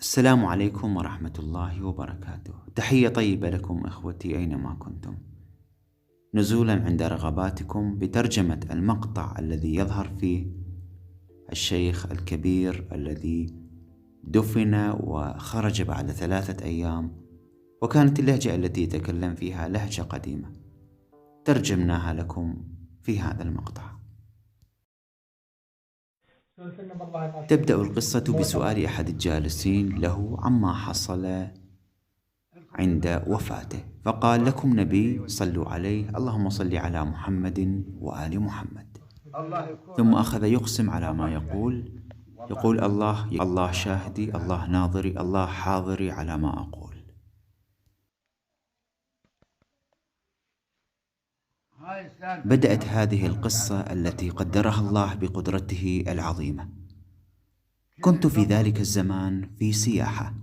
السلام عليكم ورحمة الله وبركاته. تحية طيبة لكم إخوتي أينما كنتم، نزولا عند رغباتكم بترجمة المقطع الذي يظهر فيه الشيخ الكبير الذي دفن وخرج بعد 3 أيام، وكانت اللهجة التي يتكلم فيها لهجة قديمة، ترجمناها لكم في هذا المقطع. تبدأ القصة بسؤال أحد الجالسين له عما حصل عند وفاته، فقال: لكم نبي صلوا عليه، اللهم صل على محمد وآل محمد. ثم أخذ يقسم على ما يقول الله شاهدي، الله ناظري، الله حاضري على ما أقول. بدأت هذه القصة التي قدرها الله بقدرته العظيمة. كنت في ذلك الزمان في سياحة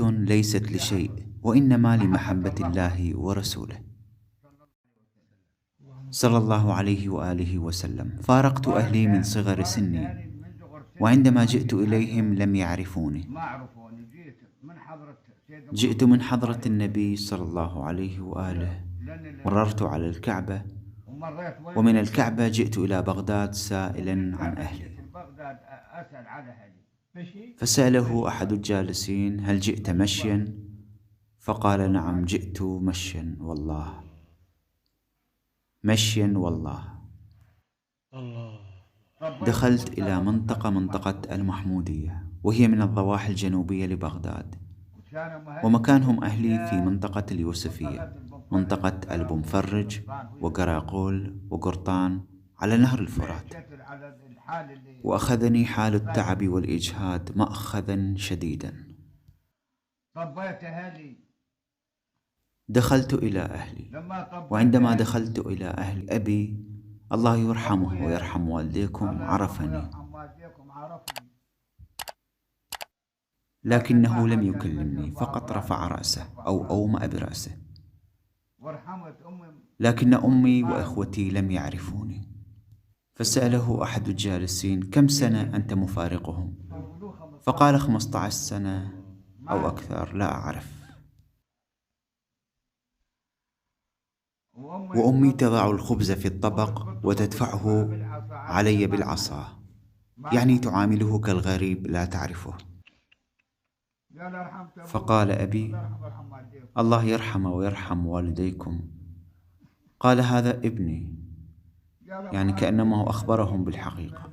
ليست لشيء، وإنما لمحبة الله ورسوله صلى الله عليه وآله وسلم. فارقت أهلي من صغر سني، وعندما جئت إليهم لم يعرفوني. جئت من حضرة النبي صلى الله عليه وآله، مررت على الكعبة، ومن الكعبة جئت إلى بغداد سائلا عن أهلي. فسأله أحد الجالسين: هل جئت مشيا؟ فقال: نعم، جئت مشيا والله. دخلت إلى منطقة المحمودية، وهي من الضواحي الجنوبية لبغداد، ومكانهم أهلي في منطقة اليوسفية، منطقة البومفرج وقراقول وقرطان على نهر الفرات. وأخذني حال التعب والإجهاد مأخذا شديدا. دخلت إلى أهلي، وعندما دخلت إلى أهل أبي الله يرحمه ويرحم والديكم عرفني، لكنه لم يكلمني، فقط رفع رأسه أو أومأ برأسه، لكن أمي وإخوتي لم يعرفوني. فسأله أحد الجالسين: كم سنة أنت مفارقهم؟ فقال: 15 سنة أو أكثر، لا أعرف. وأمي تضع الخبز في الطبق وتدفعه علي بالعصا، يعني تعامله كالغريب لا تعرفه. فقال أبي: الله يرحمه ويرحم والديكم. قال: هذا ابني، يعني كأنما أخبرهم بالحقيقة.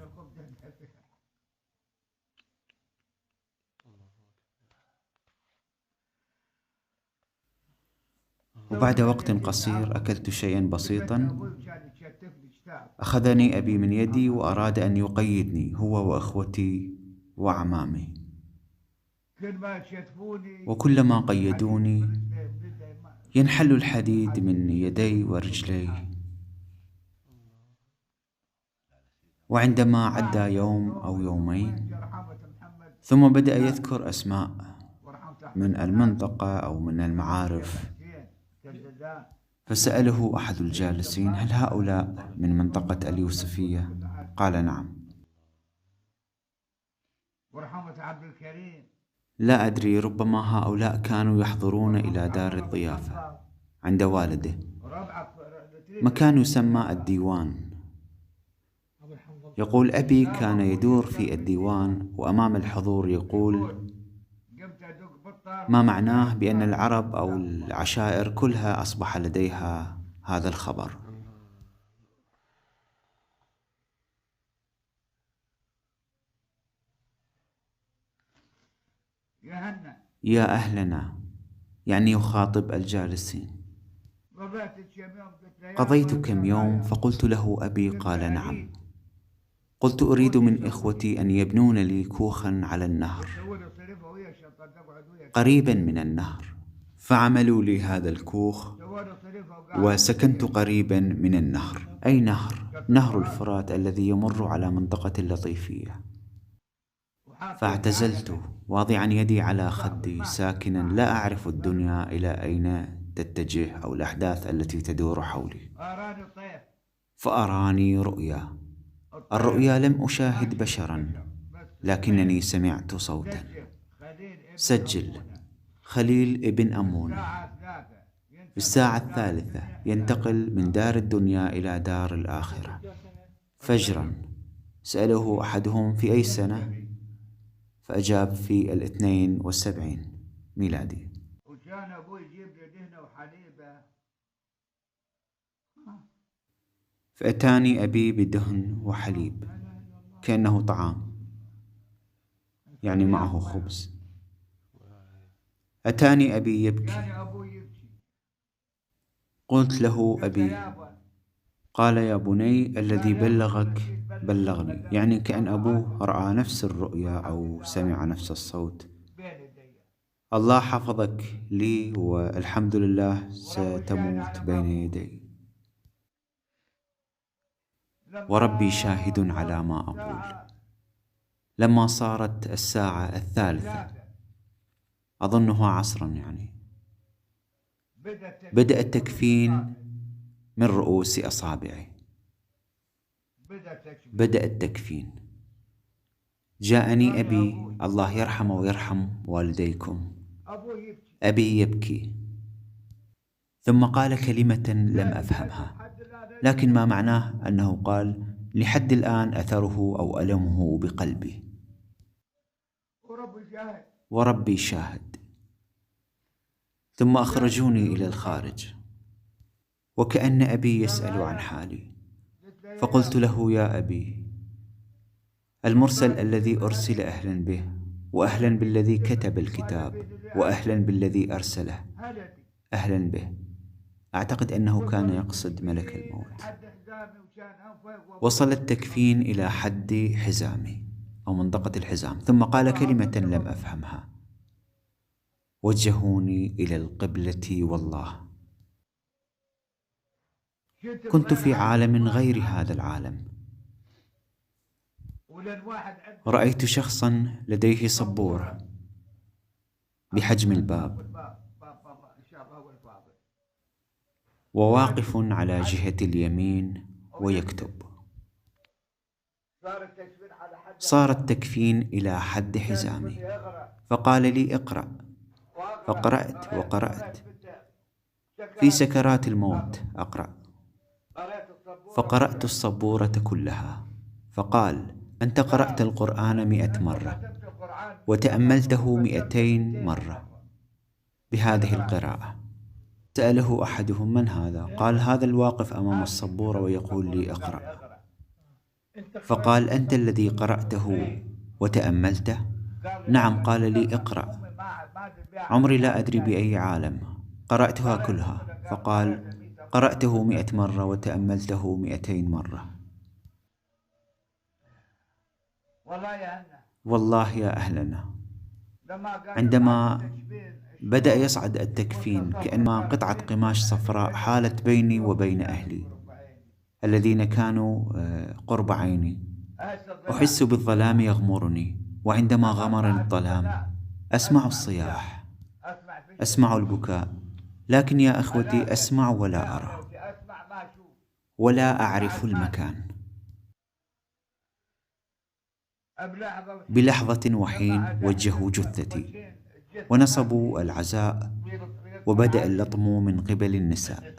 وبعد وقت قصير أكلت شيئا بسيطا، أخذني أبي من يدي وأراد أن يقيدني هو وأخوتي وأعمامي، وكلما قيدوني ينحل الحديد من يدي ورجلي. وعندما عدى يوم أو يومين، ثم بدأ يذكر أسماء من المنطقة أو من المعارف، فسأله أحد الجالسين: هل هؤلاء من منطقة اليوسفية؟ قال: نعم. لا أدري، ربما هؤلاء كانوا يحضرون إلى دار الضيافة عند والده، مكان يسمى الديوان. يقول أبي: كان يدور في الديوان وأمام الحضور يقول ما معناه بأن العرب أو العشائر كلها أصبح لديها هذا الخبر. يا أهلنا، يعني يخاطب الجالسين. قضيت كم يوم؟ فقلت له أبي. قال: نعم. قلت: أريد من إخوتي أن يبنون لي كوخا على النهر، قريبا من النهر، فعملوا لي هذا الكوخ، وسكنت قريبا من النهر. أي نهر الفرات الذي يمر على منطقة اللطيفية. فاعتزلت واضعا يدي على خدي، ساكنا لا أعرف الدنيا إلى أين تتجه أو الأحداث التي تدور حولي. فأراني رؤيا، الرؤيا لم أشاهد بشرا، لكنني سمعت صوتا. سجل: خليل ابن أمونة. في الساعة 3 ينتقل من دار الدنيا إلى دار الآخرة فجرا. سأله أحدهم في أي سنة، فأجاب في 72 ميلادي. وكان أبوي يجيب لي دهنة وحليبة. فأتاني أبي بدهن وحليب كأنه طعام، يعني معه خبز. أتاني أبي يبكي. قلت له: أبي. قال: يا بني، الذي بلغك بلغني. يعني كأن أبوه رأى نفس الرؤيا أو سمع نفس الصوت. الله حفظك لي، والحمد لله ستموت بين يدي، وربي شاهد على ما أقول. لما صارت الساعة 3 أظنها عصرا، يعني بدأ التكفين من رؤوس أصابعي. بدأ التكفين. جاءني أبي، الله يرحمه ويرحم والديكم. أبي يبكي، ثم قال كلمة لم أفهمها، لكن ما معناه أنه قال: لحد الآن أثره أو ألمه بقلبي، وربي شاهد. ثم أخرجوني إلى الخارج، وكأن أبي يسأل عن حالي، فقلت له: يا أبي، المرسل الذي أرسل أهلا به، وأهلا بالذي كتب الكتاب، وأهلا بالذي أرسله، أهلا به. أعتقد أنه كان يقصد ملك الموت. وصل التكفين إلى حد حزامي أو منطقة الحزام، ثم قال كلمة لم أفهمها: وجهوني إلى القبلة. والله كنت في عالم غير هذا العالم. رأيت شخصا لديه سبورة بحجم الباب، وواقف على جهة اليمين ويكتب. صار التكفين إلى حد حزامي، فقال لي: اقرأ. فقرأت وقرأت. في سكرات الموت أقرأ. فقرأت السبورة كلها. فقال: أنت قرأت القرآن 100 مرة، وتأملته 200 مرة بهذه القراءة. سأله أحدهم: من هذا؟ قال: هذا الواقف أمام السبورة ويقول لي اقرأ. فقال: أنت الذي قرأته وتأملته؟ نعم. قال لي: اقرأ. عمري لا أدري بأي عالم قرأتها كلها. فقال: قرأته 100 مرة وتأملته 200 مرة. والله يا أهلنا، عندما بدأ يصعد التكفين كأنما قطعة قماش صفراء حالت بيني وبين أهلي الذين كانوا قرب عيني. أحس بالظلام يغمرني، وعندما غمرني الظلام أسمع الصياح، أسمع البكاء، لكن يا أخوتي أسمع ولا أرى، ولا أعرف المكان. بلحظة وحين وجهوا جثتي ونصبوا العزاء، وبدأ اللطم من قبل النساء.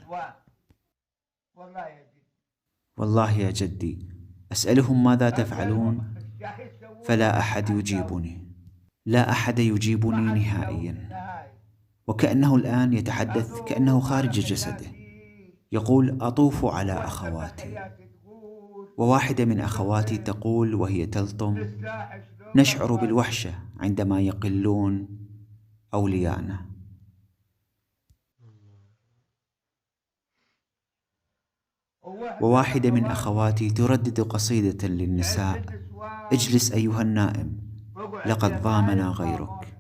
والله يا جدي أسألهم: ماذا تفعلون؟ فلا أحد يجيبني، لا أحد يجيبني نهائيا. وكأنه الآن يتحدث كأنه خارج جسده، يقول: أطوف على أخواتي. وواحدة من أخواتي تقول وهي تلطم: نشعر بالوحشة عندما يقلون أولياءنا. وواحدة من أخواتي تردد قصيدة للنساء: اجلس أيها النائم، لقد ضامنا غيرك.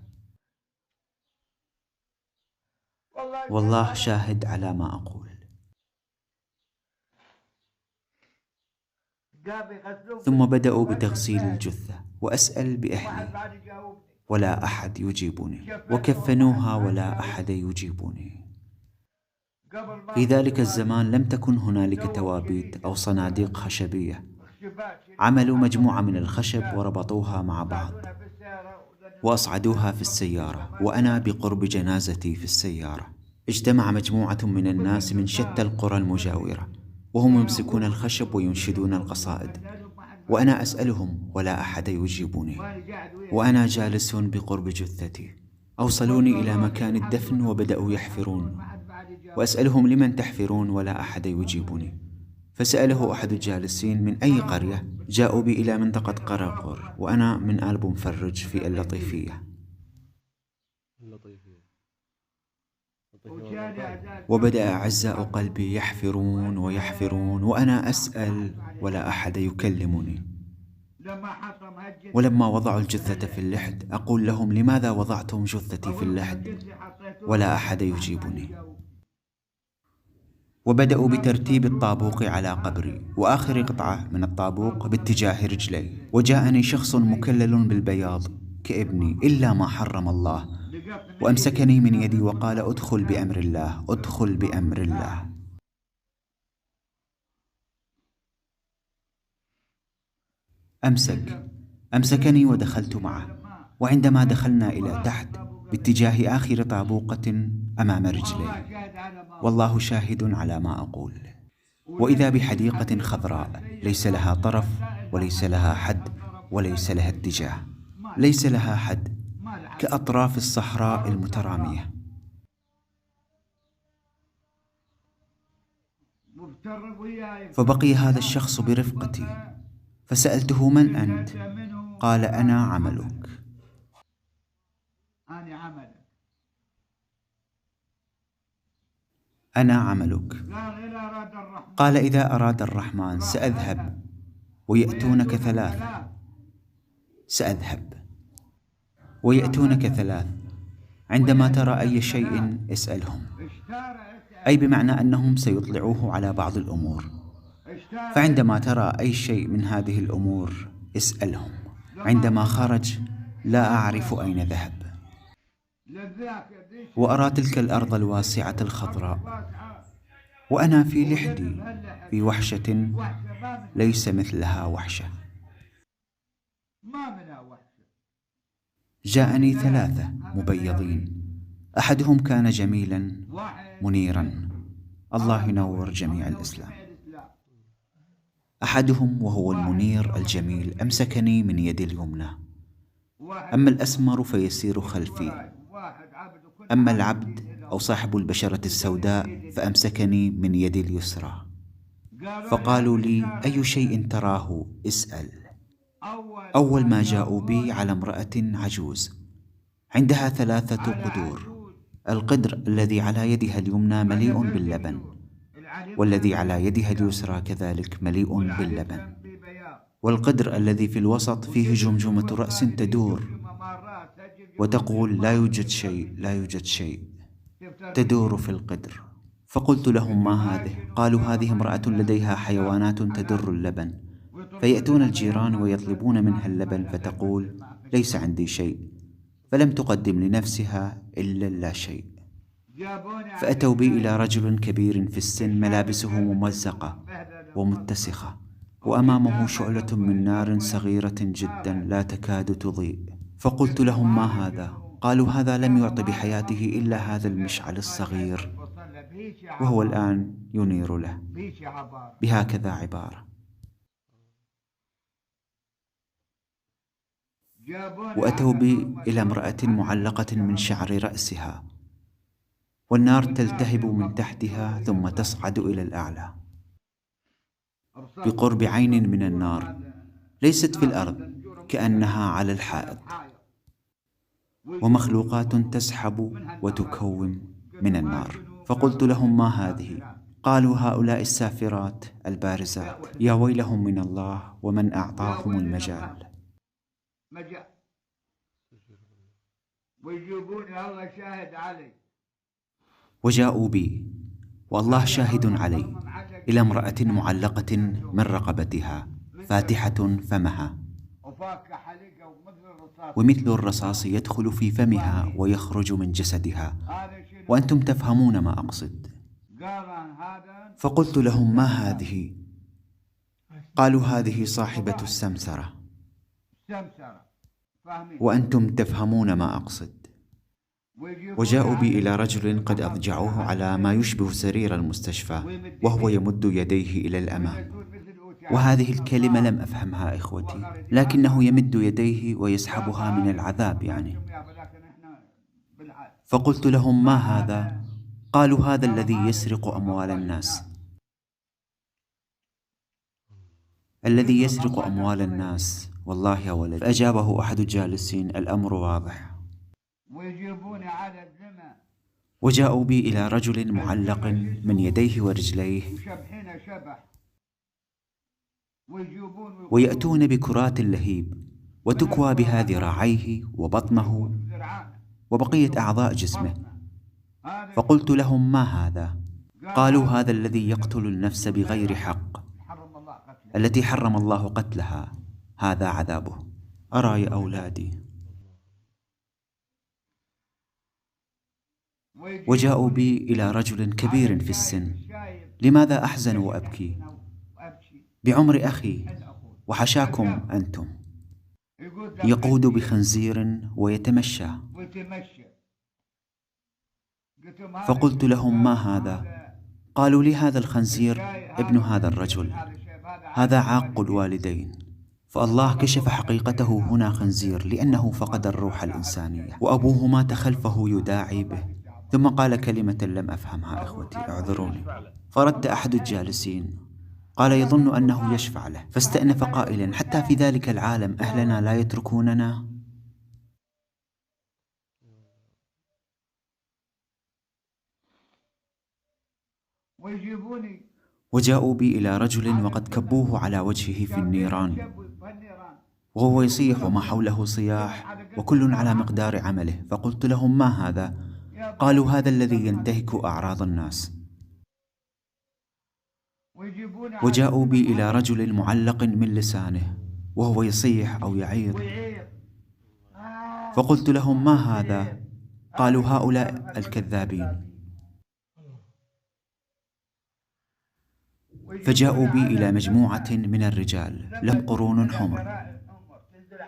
والله شاهد على ما أقول. ثم بدأوا بتغسيل الجثة، وأسأل بأهلي ولا أحد يجيبني، وكفنوها ولا أحد يجيبني. في ذلك الزمان لم تكن هنالك توابيت أو صناديق خشبية، عملوا مجموعة من الخشب وربطوها مع بعض وأصعدوها في السيارة، وأنا بقرب جنازتي في السيارة. اجتمع مجموعة من الناس من شتى القرى المجاورة، وهم يمسكون الخشب وينشدون القصائد، وأنا أسألهم ولا أحد يجيبني. وأنا جالس بقرب جثتي، أوصلوني إلى مكان الدفن وبدأوا يحفرون، وأسألهم لمن تحفرون ولا أحد يجيبني. فسأله أحد الجالسين من أي قرية. جاءوا بي إلى منطقة قراقر، وأنا من آل بومفرج في اللطيفية. وبدأ أعزاء قلبي يحفرون ويحفرون، وأنا أسأل ولا أحد يكلمني. ولما وضعوا الجثة في اللحد أقول لهم لماذا وضعتم جثتي في اللحد؟ ولا أحد يجيبني. وبدأوا بترتيب الطابوق على قبري، وآخر قطعة من الطابوق باتجاه رجلي. وجاءني شخص مكلل بالبياض كابني إلا ما حرم الله، وأمسكني من يدي وقال أدخل بأمر الله، أدخل بأمر الله. أمسكني ودخلت معه، وعندما دخلنا إلى تحت باتجاه آخر طابوقة أمام رجلي، والله شاهد على ما أقول، وإذا بحديقة خضراء ليس لها طرف وليس لها حد وليس لها اتجاه، ليس لها حد، كأطراف الصحراء المترامية. فبقي هذا الشخص برفقتي، فسألته من أنت؟ قال أنا عملك. أنا عملك. قال إذا أراد الرحمن سأذهب ويأتونك ثلاث. سأذهب ويأتونك ثلاث، عندما ترى أي شيء اسألهم، أي بمعنى أنهم سيطلعوه على بعض الأمور. فعندما ترى أي شيء من هذه الأمور اسألهم. عندما خرج لا أعرف أين ذهب، وأرى تلك الأرض الواسعة الخضراء، وأنا في لحدي في وحشة ليس مثلها وحشة. جاءني ثلاثة مبيضين، أحدهم كان جميلا منيرا، الله ينور جميع الإسلام. أحدهم وهو المنير الجميل أمسكني من يدي اليمنى، أما الأسمر فيسير خلفي، أما العبد أو صاحب البشرة السوداء فأمسكني من يدي اليسرى. فقالوا لي أي شيء تراه اسأل. أول ما جاءوا بي على امرأة عجوز عندها 3 قدور، القدر الذي على يدها اليمنى مليء باللبن، والذي على يدها اليسرى كذلك مليء باللبن، والقدر الذي في الوسط فيه جمجمة رأس تدور وتقول لا يوجد شيء، لا يوجد شيء، تدور في القدر. فقلت لهم ما هذه؟ قالوا هذه امرأة لديها حيوانات تدر اللبن، فيأتون الجيران ويطلبون منها اللبن فتقول ليس عندي شيء، فلم تقدم لنفسها إلا لا شيء. فأتوا بي إلى رجل كبير في السن ملابسه ممزقة ومتسخة، وأمامه شعلة من نار صغيرة جدا لا تكاد تضيء. فقلت لهم ما هذا؟ قالوا هذا لم يعط بحياته إلا هذا المشعل الصغير، وهو الآن ينير له بهكذا عبارة. وأتوا بي إلى امرأة معلقة من شعر رأسها، والنار تلتهب من تحتها ثم تصعد إلى الأعلى بقرب عين من النار، ليست في الأرض كأنها على الحائط، ومخلوقات تسحب وتكوم من النار. فقلت لهم ما هذه؟ قالوا هؤلاء السافرات البارزات، يا ويلهم من الله ومن أعطاهم المجال. ويجيبوني الله شاهد علي. وجاءوا بي والله شاهد علي إلى امرأة معلقة من رقبتها فاتحة فمها، ومثل الرصاص يدخل في فمها ويخرج من جسدها، وأنتم تفهمون ما أقصد. فقلت لهم ما هذه؟ قالوا هذه صاحبة السمسرة، سمسرة، فاهمين؟ وأنتم تفهمون ما أقصد. وجاءوا بي إلى رجل قد أضجعوه على ما يشبه سرير المستشفى، وهو يمد يديه إلى الأمام. وهذه الكلمة لم أفهمها إخوتي، لكنه يمد يديه ويسحبها من العذاب يعني. فقلت لهم: ما هذا؟ قالوا: هذا الذي يسرق أموال الناس. الذي يسرق أموال الناس، والله يا ولد. فأجابه أحد الجالسين: الأمر واضح. وجاءوا بي إلى رجل معلق من يديه ورجليه، ويأتون بكرات اللهيب وتكوى بها ذراعيه وبطنه وبقية أعضاء جسمه. فقلت لهم: ما هذا؟ قالوا: هذا الذي يقتل النفس بغير حق، التي حرم الله قتلها، هذا عذابه. أرى يا أولادي. وجاءوا بي إلى رجل كبير في السن. لماذا أحزن وأبكي؟ بعمر أخي، وحشاكم أنتم. يقود بخنزير ويتمشى. فقلت لهم: ما هذا؟ قالوا لي: هذا الخنزير ابن هذا الرجل، هذا عاق الوالدين، فالله كشف حقيقته هنا خنزير لأنه فقد الروح الإنسانية، وأبوه مات خلفه يداعي به. ثم قال كلمة لم أفهمها إخوتي، اعذروني. فرد أحد الجالسين قال: يظن أنه يشفع له. فاستأنف قائلا: حتى في ذلك العالم أهلنا لا يتركوننا؟ وجاءوا بي إلى رجل وقد كبوه على وجهه في النيران، وهو يصيح وما حوله صياح، وكل على مقدار عمله. فقلت لهم: ما هذا؟ قالوا: هذا الذي ينتهك أعراض الناس. وجاءوا بي إلى رجل معلق من لسانه، وهو يصيح أو يعيط. فقلت لهم: ما هذا؟ قالوا: هؤلاء الكذابين. فجاءوا بي إلى مجموعة من الرجال لهم قرون حمر،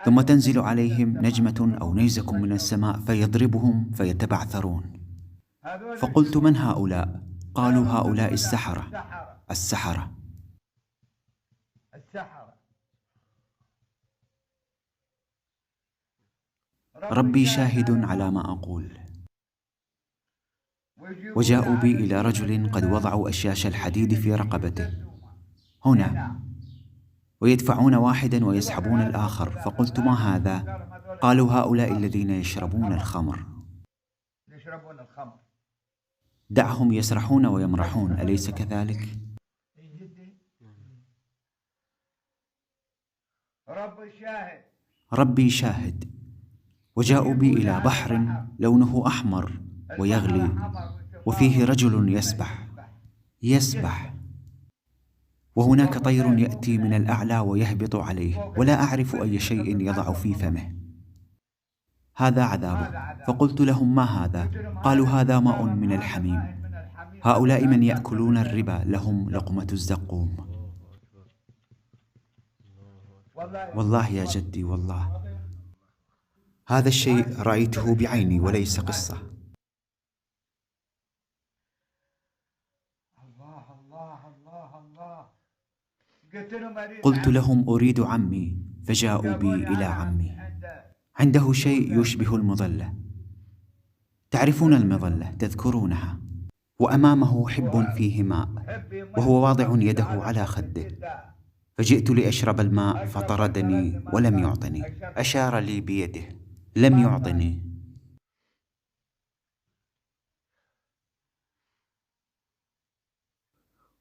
ثم تنزل عليهم نجمة أو نيزك من السماء فيضربهم فيتبعثرون. فقلت: من هؤلاء؟ قالوا: هؤلاء السحرة. السحرة. ربي شاهد على ما أقول. وجاءوا بي إلى رجل قد وضعوا أشياش الحديد في رقبته هنا، ويدفعون واحدا ويسحبون الآخر. فقلت: ما هذا؟ قالوا: هؤلاء الذين يشربون الخمر. دعهم يسرحون ويمرحون، أليس كذلك؟ ربي شاهد. وجاءوا بي إلى بحر لونه أحمر ويغلي، وفيه رجل يسبح، وهناك طير يأتي من الأعلى ويهبط عليه، ولا أعرف أي شيء يضع في فمه. هذا عذابه. فقلت لهم: ما هذا؟ قالوا: هذا ماء من الحميم. هؤلاء من يأكلون الربا لهم لقمة الزقوم. والله يا جدي، والله هذا الشيء رأيته بعيني وليس قصة. قلت لهم: أريد عمي. فجاءوا بي إلى عمي، عنده شيء يشبه المظلة. تعرفون المظلة، تذكرونها، وأمامه حب فيه ماء، وهو واضع يده على خده. فجئت لأشرب الماء فطردني ولم يعطني. أشار لي بيده، لم يعطني.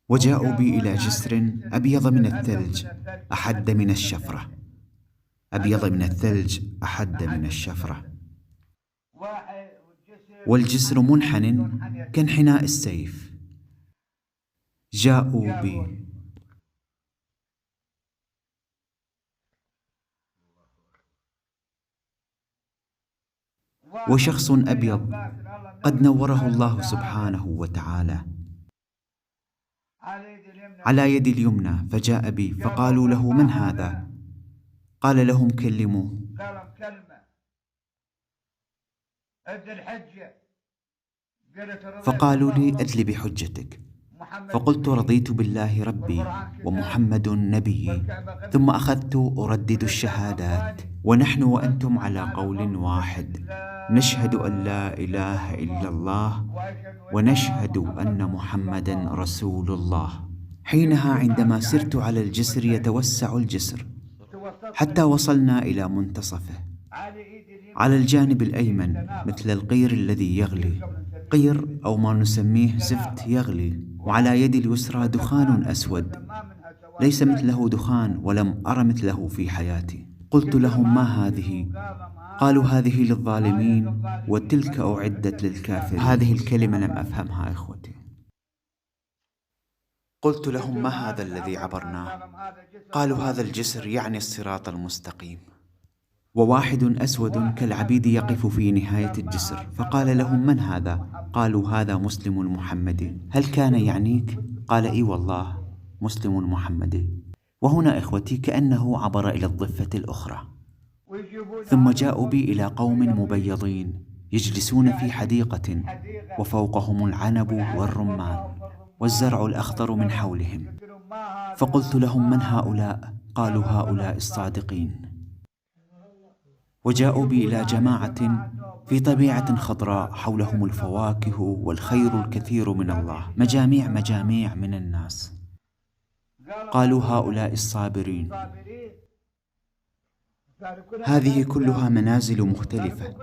وجاءوا بي إلى جسر أبيض من الثلج أحد من الشفرة. أبيض من الثلج أحد من الشفرة، والجسر منحن كانحناء السيف. جاءوا بي وشخص أبيض قد نوره الله سبحانه وتعالى، على يدي اليمنى، فجاء بي فقالوا له: من هذا؟ قال لهم: كلموه. قال كلمة أد الحجة. فقالوا لي: أدل بحجتك. فقلت: رضيت بالله ربي ومحمد نبيي. ثم أخذت أردد الشهادات: ونحن وأنتم على قول واحد، نشهد أن لا إله إلا الله ونشهد أن محمدا رسول الله. حينها عندما سرت على الجسر يتوسع الجسر حتى وصلنا إلى منتصفه. على الجانب الأيمن مثل القير الذي يغلي، قير أو ما نسميه زفت يغلي، وعلى يدي اليسرى دخان أسود ليس مثله دخان ولم أر مثله في حياتي. قلت لهم: ما هذه؟ قالوا: هذه للظالمين وتلك أعدت للكافرين. هذه الكلمة لم أفهمها إخوتي. قلت لهم: ما هذا الذي عبرناه؟ قالوا: هذا الجسر يعني الصراط المستقيم. وواحد أسود كالعبيد يقف في نهاية الجسر، فقال لهم: من هذا؟ قالوا: هذا مسلم محمدي. هل كان يعنيك؟ قال: إي والله، مسلم محمدي. وهنا إخوتي كأنه عبر إلى الضفة الأخرى. ثم جاءوا بي إلى قوم مبيضين يجلسون في حديقة وفوقهم العنب والرمان والزرع الأخضر من حولهم. فقلت لهم: من هؤلاء؟ قالوا: هؤلاء الصادقين. وجاءوا بي إلى جماعة في طبيعة خضراء حولهم الفواكه والخير الكثير من الله، مجاميع مجاميع من الناس. قالوا: هؤلاء الصابرين. هذه كلها منازل مختلفة،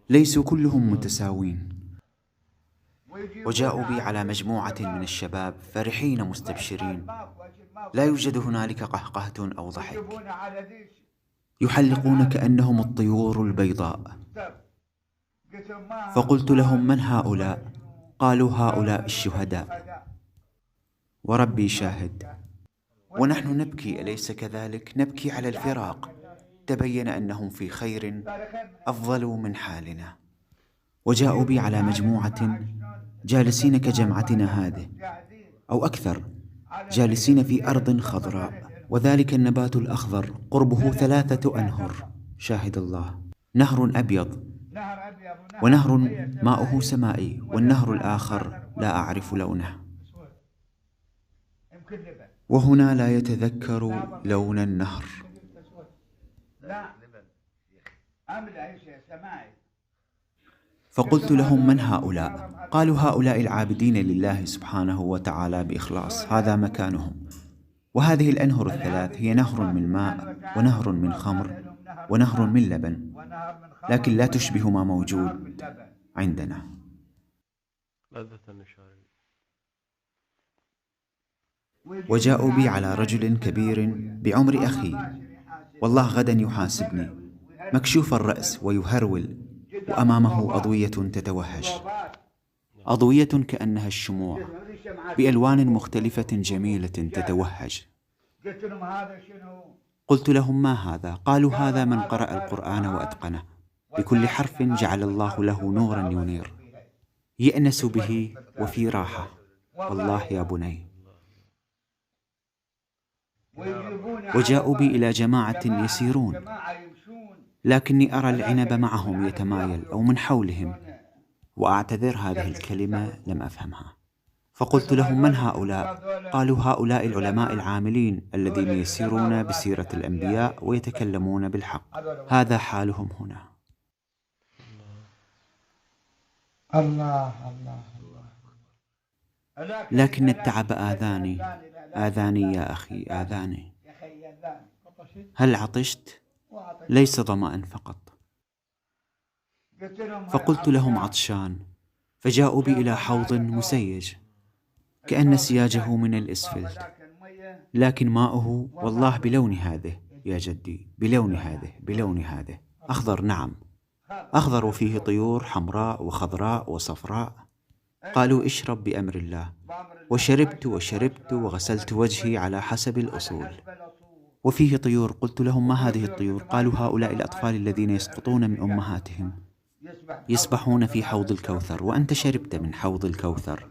ليسوا كلهم متساوين. وجاءوا بي على مجموعة من الشباب فرحين مستبشرين، لا يوجد هنالك قهقهة أو ضحك، يحلقون كأنهم الطيور البيضاء. فقلت لهم: من هؤلاء؟ قالوا: هؤلاء الشهداء. وربي شاهد، ونحن نبكي أليس كذلك؟ نبكي على الفراق. تبين أنهم في خير أفضل من حالنا. وجاءوا بي على مجموعة جالسين كجمعتنا هذه أو أكثر، جالسين في أرض خضراء، وذلك النبات الأخضر قربه 3 أنهر، شاهد الله، نهر أبيض ونهر ماؤه سمائي، والنهر الآخر لا أعرف لونه. وهنا لا يتذكر لون النهر. فقلت لهم: من هؤلاء؟ قالوا: هؤلاء العابدين لله سبحانه وتعالى بإخلاص، هذا مكانهم. وهذه الأنهر ال3 هي نهر من ماء ونهر من خمر ونهر من لبن، لكن لا تشبه ما موجود عندنا. وجاءوا بي على رجل كبير بعمر أخي، والله غدا يحاسبني، مكشوف الرأس ويهرول، وأمامه أضوية تتوهج، أضوية كأنها الشموع بألوان مختلفة جميلة تتوهج. قلت لهم: ما هذا؟ قالوا: هذا من قرأ القرآن وأتقنه، بكل حرف جعل الله له نورا ينير، يأنس به وفي راحة. والله يا بني. وجاءوا بي إلى جماعة يسيرون، لكني أرى العنب معهم يتمايل أو من حولهم، وأعتذر هذه الكلمة لم أفهمها. فقلت لهم: من هؤلاء؟ قالوا: هؤلاء العلماء العاملين الذين يسيرون بسيرة الأنبياء ويتكلمون بالحق، هذا حالهم هنا. الله الله الله. لكن التعب آذاني يا أخي، آذاني. هل عطشت؟ ليس ظمأ فقط. فقلت لهم: عطشان. فجاءوا بي إلى حوض مسيج كأن سياجه من الإسفلت، لكن ماؤه والله بلون هذه يا جدي، بلون هذه أخضر، نعم أخضر، وفيه طيور حمراء وخضراء وصفراء. قالوا: اشرب بأمر الله. وشربت وغسلت وجهي على حسب الأصول. وفيه طيور. قلت لهم: ما هذه الطيور؟ قالوا: هؤلاء الأطفال الذين يسقطون من أمهاتهم يسبحون في حوض الكوثر، وأنت شربت من حوض الكوثر.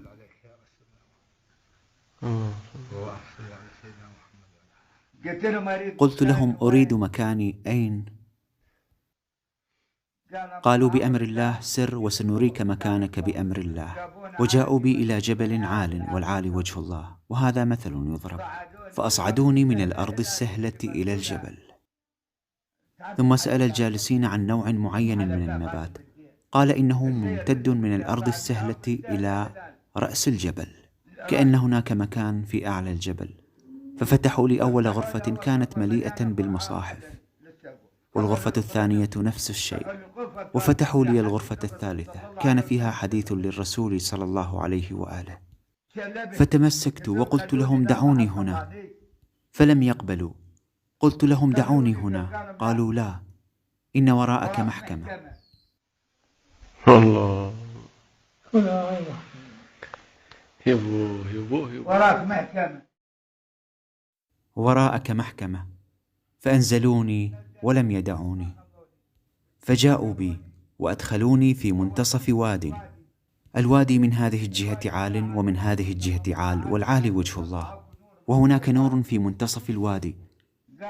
قلت لهم أريد قلت لهم أريد مكاني أين؟ قالوا بأمر الله سر وسنريك مكانك بأمر الله. وجاءوا بي إلى جبل عال والعالي وجه الله، وهذا مثل يضرب، فأصعدوني من الأرض السهلة إلى الجبل. ثم سأل الجالسين عن نوع معين من النبات، قال إنه ممتد من الأرض السهلة إلى رأس الجبل، كأن هناك مكان في أعلى الجبل. ففتحوا لي أول غرفة كانت مليئة بالمصاحف، والغرفة الثانية نفس الشيء، وفتحوا لي الغرفة الثالثة كان فيها حديث للرسول صلى الله عليه وآله. فتمسكت وقلت لهم دعوني هنا، فلم يقبلوا. قلت لهم دعوني هنا، قالوا لا، إن وراءك محكمة. الله يبوه وراك محكمة. وراءك محكمة. فأنزلوني ولم يدعوني، فجاءوا بي وأدخلوني في منتصف واد. الوادي من هذه الجهة عال ومن هذه الجهة عال، والعالي وجه الله، وهناك نور في منتصف الوادي.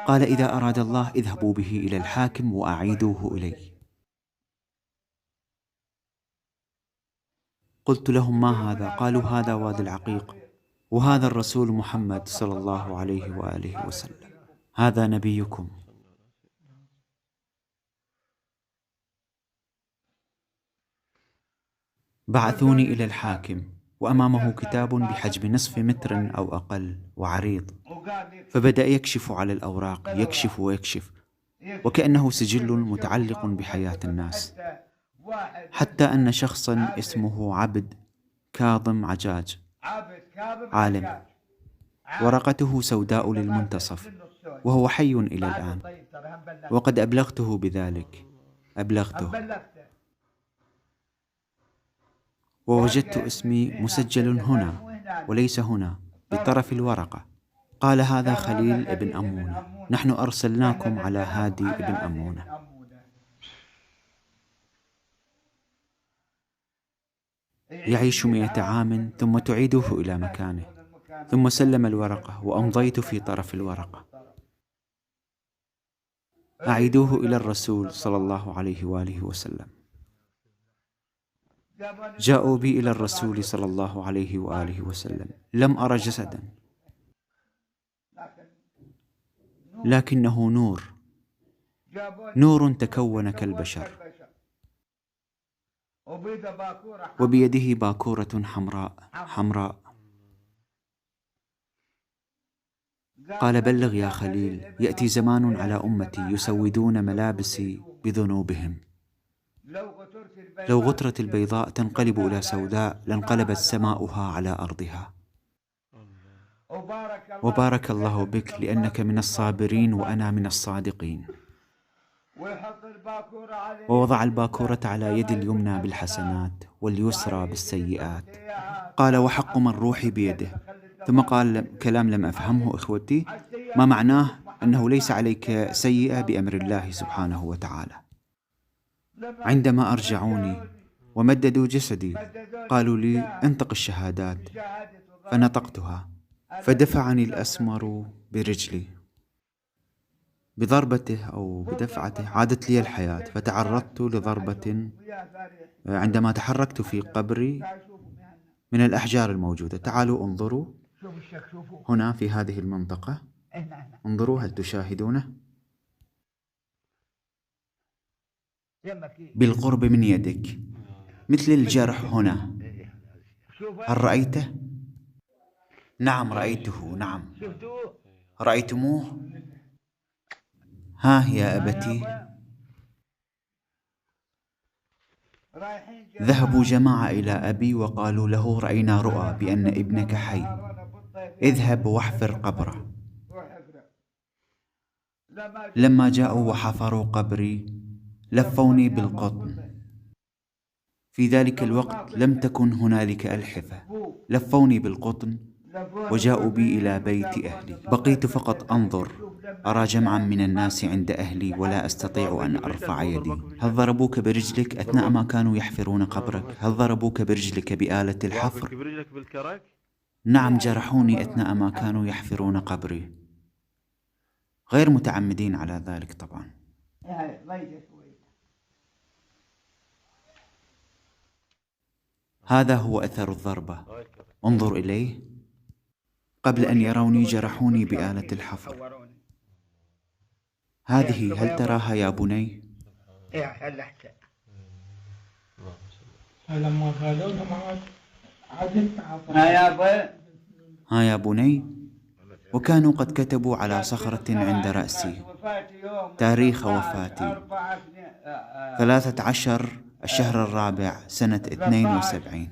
قال إذا أراد الله اذهبوا به إلى الحاكم وأعيدوه إلي. قلت لهم ما هذا؟ قالوا هذا وادي العقيق، وهذا الرسول محمد صلى الله عليه وآله وسلم، هذا نبيكم. بعثوني إلى الحاكم، وأمامه كتاب بحجم نصف متر أو أقل وعريض، فبدأ يكشف على الأوراق، يكشف ويكشف، وكأنه سجل متعلق بحياة الناس، حتى أن شخصا اسمه عبد كاظم عجاج عالم، ورقته سوداء للمنتصف، وهو حي إلى الآن، وقد أبلغته بذلك، أبلغته، ووجدت اسمي مسجل هنا وليس هنا بطرف الورقة. قال هذا خليل ابن أمونة، نحن أرسلناكم على هادي ابن أمونة. يعيش 100 عام ثم تعيده إلى مكانه. ثم سلم الورقة وأمضيت في طرف الورقة. أعيدوه إلى الرسول صلى الله عليه وآله وسلم. جاءوا بي إلى الرسول صلى الله عليه وآله وسلم، لم أرى جسدا، لكنه نور تكون كالبشر، وبيده باكورة حمراء. قال بلغ يا خليل، يأتي زمان على أمتي يسودون ملابسي بذنوبهم، لو غترت البيضاء تنقلب إلى سوداء لانقلبت سماؤها على أرضها. وبارك الله بك لأنك من الصابرين وأنا من الصادقين. ووضع الباكورة على يد اليمنى بالحسنات واليسرى بالسيئات. قال وحق من روحي بيده. ثم قال كلام لم أفهمه إخوتي، ما معناه أنه ليس عليك سيئة بأمر الله سبحانه وتعالى. عندما أرجعوني ومددوا جسدي قالوا لي انطق الشهادات، فنطقتها، فدفعني الأسمر برجلي بضربته أو بدفعته، عادت لي الحياة، فتعرضت لضربة عندما تحركت في قبري من الأحجار الموجودة. تعالوا انظروا هنا في هذه المنطقة، انظروا هل تشاهدونه؟ بالقرب من يدك مثل الجرح هنا، هل رأيته؟ نعم رأيته، نعم رأيتموه؟ ها يا أبتي. ذهبوا جماعة إلى أبي وقالوا له رأينا رؤى بأن ابنك حي، اذهب واحفر قبره. لما جاءوا وحفروا قبري لفوني بالقطن. في ذلك الوقت لم تكن هنالك ألحفة، لفوني بالقطن وجاءوا بي إلى بيت أهلي. بقيت فقط أنظر، أرى جمعا من الناس عند أهلي ولا أستطيع أن أرفع يدي. هل ضربوك برجلك أثناء ما كانوا يحفرون قبرك؟ هل ضربوك برجلك بآلة الحفر؟ نعم، جرحوني أثناء ما كانوا يحفرون قبري، غير متعمدين على ذلك طبعا. هذا هو أثر الضربة، انظر إليه. قبل أن يروني جرحوني بآلة الحفر. هذه هل تراها يا بني؟ لما قالوا لهم ها يا بني. وكانوا قد كتبوا على صخرة عند رأسي تاريخ وفاتي 13 الشهر الرابع سنة 72،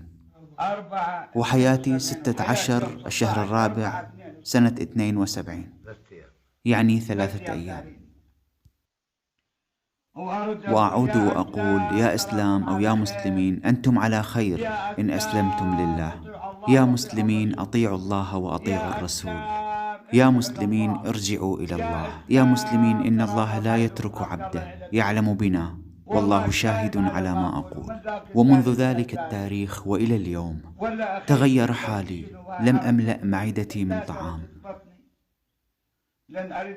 وحياتي 16 الشهر الرابع سنة 72، يعني 3 أيام. وأعود وأقول يا إسلام أو يا مسلمين، أنتم على خير إن أسلمتم لله. يا مسلمين أطيعوا الله وأطيعوا الرسول. يا مسلمين ارجعوا إلى الله. يا مسلمين إن الله لا يترك عبده، يعلم بنا والله شاهد على ما أقول. ومنذ ذلك التاريخ وإلى اليوم تغير حالي، لم أملأ معدتي من طعام.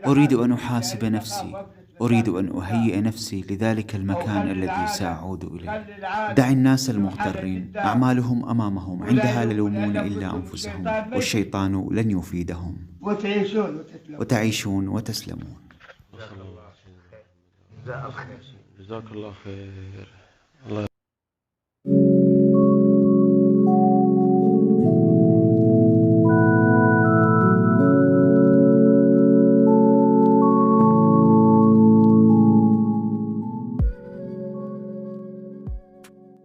أريد أن أحاسب نفسي، أريد أن أهيئ نفسي لذلك المكان الذي سأعود إليه. دع الناس المغترين، أعمالهم أمامهم، عندها لا يلومون إلا أنفسهم، والشيطان لن يفيدهم. وتعيشون وتسلمون. جزاك الله خير.